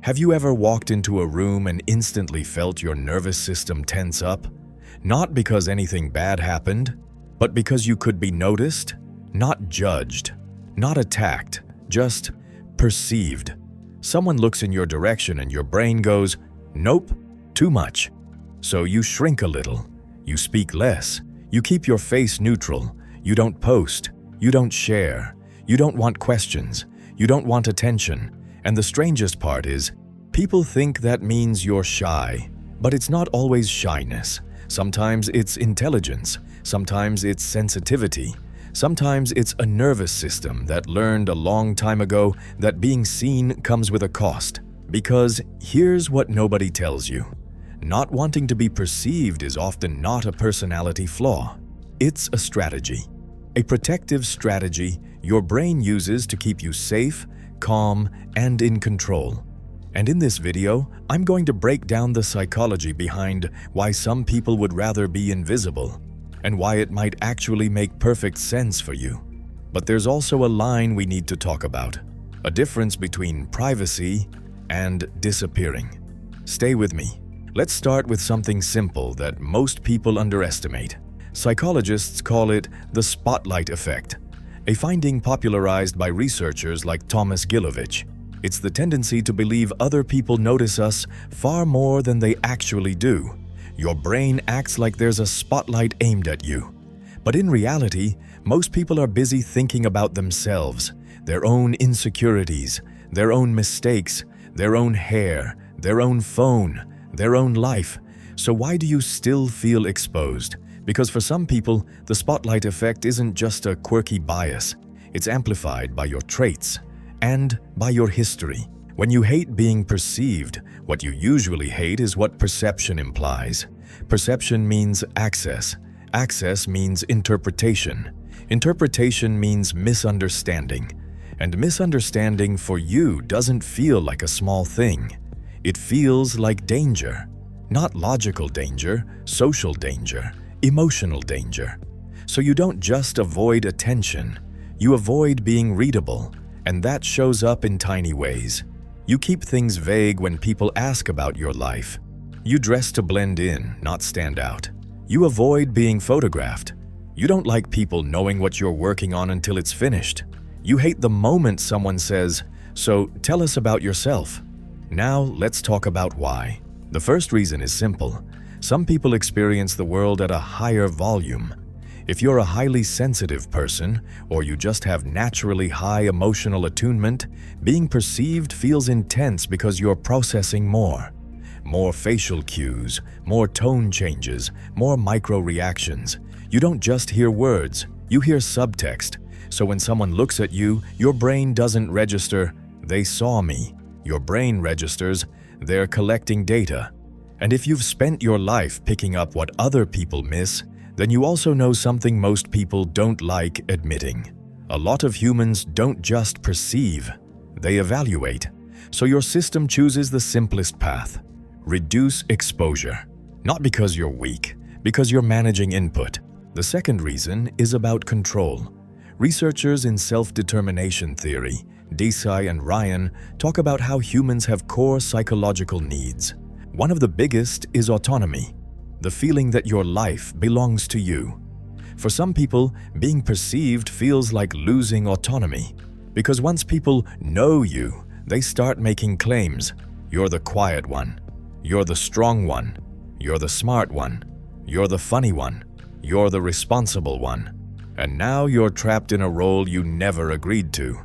Have you ever walked into a room and instantly felt your nervous system tense up? Not because anything bad happened, but because you could be noticed, not judged, not attacked, just perceived. Someone looks in your direction and your brain goes, "Nope, too much." So you shrink a little, you speak less, you keep your face neutral, you don't post, you don't share, you don't want questions, you don't want attention. And the strangest part is, people think that means you're shy, but it's not always shyness. Sometimes it's intelligence, sometimes it's sensitivity, sometimes it's a nervous system that learned a long time ago that being seen comes with a cost. Because here's what nobody tells you. Not wanting to be perceived is often not a personality flaw. It's a strategy. A protective strategy your brain uses to keep you safe, calm, and in control. And in this video, I'm going to break down the psychology behind why some people would rather be invisible, and why it might actually make perfect sense for you. But there's also a line we need to talk about, a difference between privacy and disappearing. Stay with me. Let's start with something simple that most people underestimate. Psychologists call it the spotlight effect, a finding popularized by researchers like Thomas Gilovich. It's the tendency to believe other people notice us far more than they actually do. Your brain acts like there's a spotlight aimed at you. But in reality, most people are busy thinking about themselves, their own insecurities, their own mistakes, their own hair, their own phone, their own life. So why do you still feel exposed? Because for some people, the spotlight effect isn't just a quirky bias. It's amplified by your traits and by your history. When you hate being perceived, what you usually hate is what perception implies. Perception means access. Access means interpretation. Interpretation means misunderstanding. And misunderstanding for you doesn't feel like a small thing. It feels like danger. Not logical danger, social danger, emotional danger. So you don't just avoid attention, you avoid being readable, and that shows up in tiny ways. You keep things vague when people ask about your life. You dress to blend in, not stand out. You avoid being photographed. You don't like people knowing what you're working on until it's finished. You hate the moment someone says, "So tell us about yourself." Now let's talk about why. The first reason is simple. Some people experience the world at a higher volume. If you're a highly sensitive person, or you just have naturally high emotional attunement, being perceived feels intense because you're processing more. More facial cues, more tone changes, more micro reactions. You don't just hear words, you hear subtext. So when someone looks at you, your brain doesn't register, "They saw me." Your brain registers, "They're collecting data." And if you've spent your life picking up what other people miss, then you also know something most people don't like admitting. A lot of humans don't just perceive, they evaluate. So your system chooses the simplest path. Reduce exposure. Not because you're weak, because you're managing input. The second reason is about control. Researchers in self-determination theory, Desai and Ryan, talk about how humans have core psychological needs. One of the biggest is autonomy. The feeling that your life belongs to you. For some people, being perceived feels like losing autonomy. Because once people know you, they start making claims. You're the quiet one. You're the strong one. You're the smart one. You're the funny one. You're the responsible one. And now you're trapped in a role you never agreed to.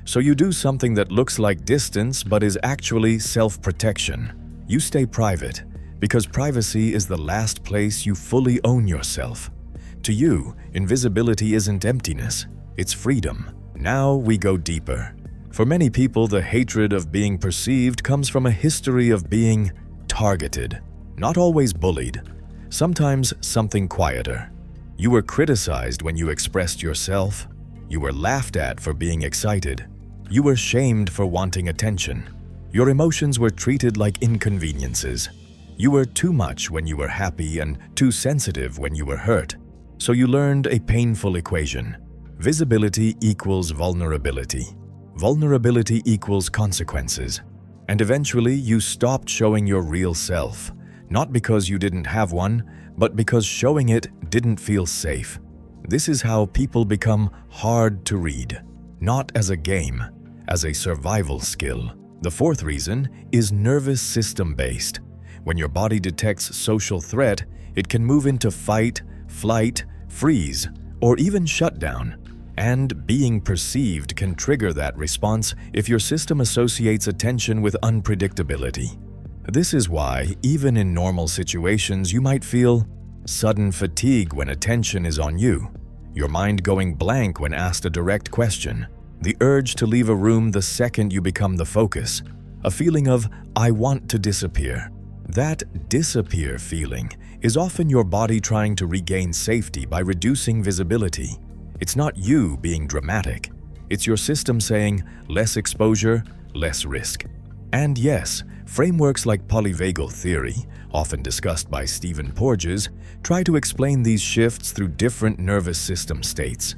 So you do something that looks like distance but is actually self-protection. You stay private. Because privacy is the last place you fully own yourself. To you, invisibility isn't emptiness, it's freedom. Now we go deeper. For many people, the hatred of being perceived comes from a history of being targeted, not always bullied, sometimes something quieter. You were criticized when you expressed yourself. You were laughed at for being excited. You were shamed for wanting attention. Your emotions were treated like inconveniences. You were too much when you were happy and too sensitive when you were hurt. So you learned a painful equation. Visibility equals vulnerability. Vulnerability equals consequences. And eventually, you stopped showing your real self, not because you didn't have one, but because showing it didn't feel safe. This is how people become hard to read, not as a game, as a survival skill. The fourth reason is nervous system based. When your body detects social threat, it can move into fight, flight, freeze, or even shutdown. And being perceived can trigger that response if your system associates attention with unpredictability. This is why, even in normal situations, you might feel sudden fatigue when attention is on you, your mind going blank when asked a direct question, the urge to leave a room the second you become the focus, a feeling of "I want to disappear." That disappear feeling is often your body trying to regain safety by reducing visibility. It's not you being dramatic. It's your system saying less exposure, less risk. And yes, frameworks like polyvagal theory, often discussed by Stephen Porges, try to explain these shifts through different nervous system states.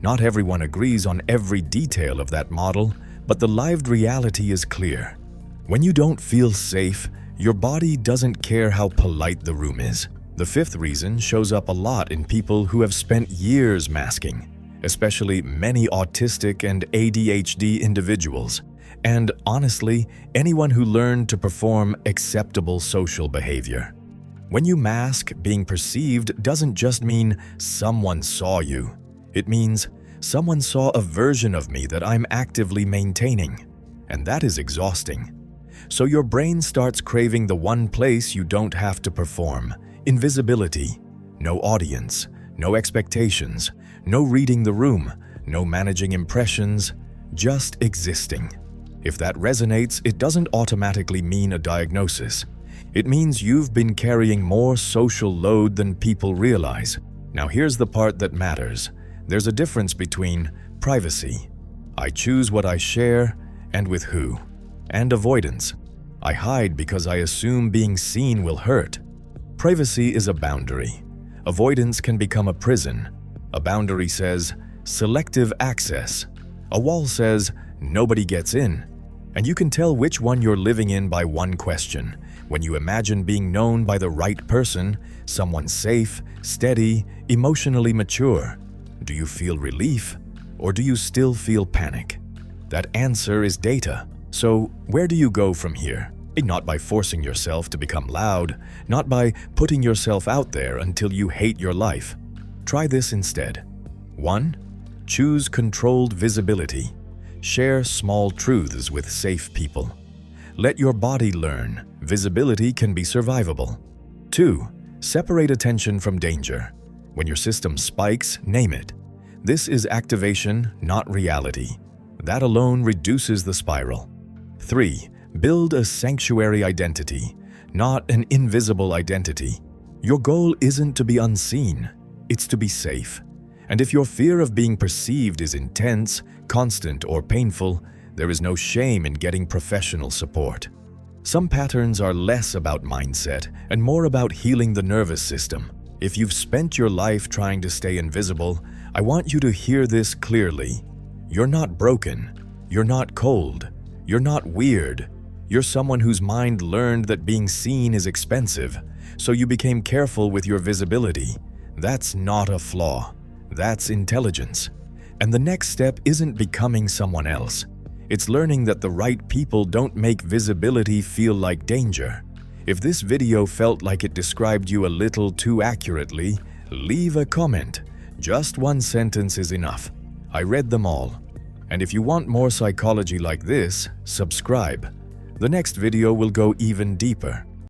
Not everyone agrees on every detail of that model, but the lived reality is clear. When you don't feel safe, your body doesn't care how polite the room is. The fifth reason shows up a lot in people who have spent years masking, especially many autistic and ADHD individuals, and honestly, anyone who learned to perform acceptable social behavior. When you mask, being perceived doesn't just mean someone saw you. It means someone saw a version of me that I'm actively maintaining, and that is exhausting. So your brain starts craving the one place you don't have to perform: invisibility. No audience, no expectations, no reading the room, no managing impressions, just existing. If that resonates, it doesn't automatically mean a diagnosis. It means you've been carrying more social load than people realize. Now here's the part that matters. There's a difference between privacy, I choose what I share and with who, and avoidance, I hide because I assume being seen will hurt. Privacy is a boundary. Avoidance can become a prison. A boundary says selective access. A wall says nobody gets in. And you can tell which one you're living in by one question. When you imagine being known by the right person, someone safe, steady, emotionally mature, do you feel relief or do you still feel panic? That answer is data. So where do you go from here? Not by forcing yourself to become loud, not by putting yourself out there until you hate your life. Try this instead. 1. Choose controlled visibility. Share small truths with safe people. Let your body learn visibility can be survivable. 2. Separate attention from danger. When your system spikes, name it. This is activation, not reality. That alone reduces the spiral. 3. Build a sanctuary identity, not an invisible identity. Your goal isn't to be unseen, it's to be safe. And if your fear of being perceived is intense, constant, or painful, there is no shame in getting professional support. Some patterns are less about mindset and more about healing the nervous system. If you've spent your life trying to stay invisible, I want you to hear this clearly. You're not broken. You're not cold. You're not weird. You're someone whose mind learned that being seen is expensive, so you became careful with your visibility. That's not a flaw. That's intelligence. And the next step isn't becoming someone else. It's learning that the right people don't make visibility feel like danger. If this video felt like it described you a little too accurately, leave a comment. Just one sentence is enough. I read them all. And if you want more psychology like this, subscribe. The next video will go even deeper.